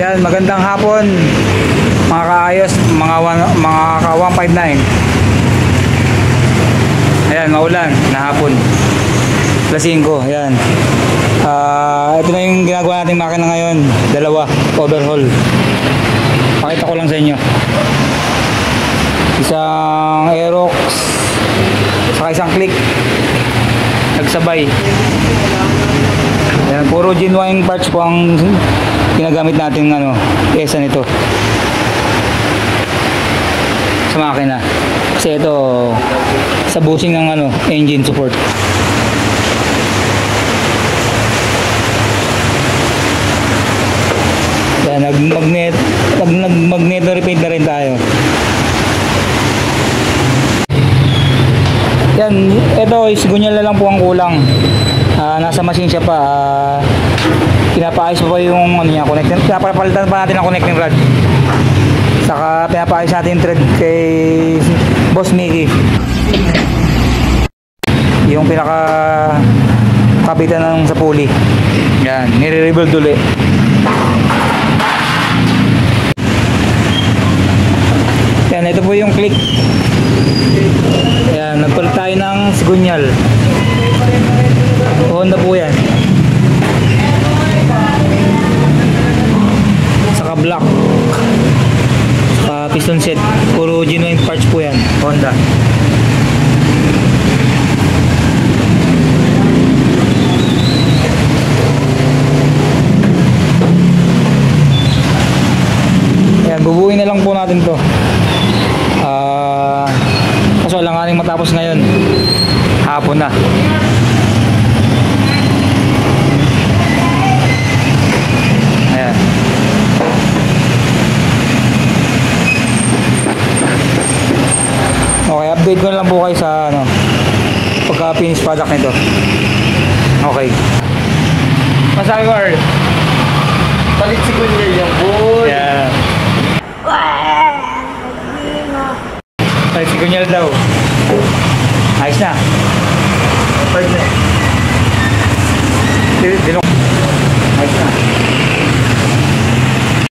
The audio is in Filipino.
Yan, magandang hapon mga kaayos, mga ka 159. Ayan, maulan na hapon. Alas 5, ayan. Ito na yung ginagawa nating makina ngayon. Dalawa, overhaul. Pakita ko lang sa inyo. Isang Aerox saka isang Click. Nagsabay. Ayan, puro genuine parts po ang ginagamit natin pyesa nito sa makina. Kasi ito sa bushing ng engine support. Yan, nag-magnet repaint na rin tayo. Yan, ito is gunyal na lang po ang kulang. Nasa machine siya pa. Pinapaayos pa yung niya, connecting. Pinapalitan pa natin ang connecting rod. Saka pinapaayos natin yung thread kay Boss Mickey. Yung pinaka kabitan ng sa pulley. Yan, nire-rebuild ulit. Yan, ito po yung Click. Yan, nagpalit tayo ng sigunyal. Honda po yan. Saka black. Saka piston set. Puro genuine parts po yan. Honda. Yan, bubuin na lang po natin to. Kaso alanganing matapos ngayon. Hapon na. Ayan. Okay, update ko na lang po kayo sa pagka finish product nito. Okay. Masabi ko, Earl. Palit si Kunya yung boy. Yeah. Palit si Kunya daw. Ayos na. Pwede na. Dino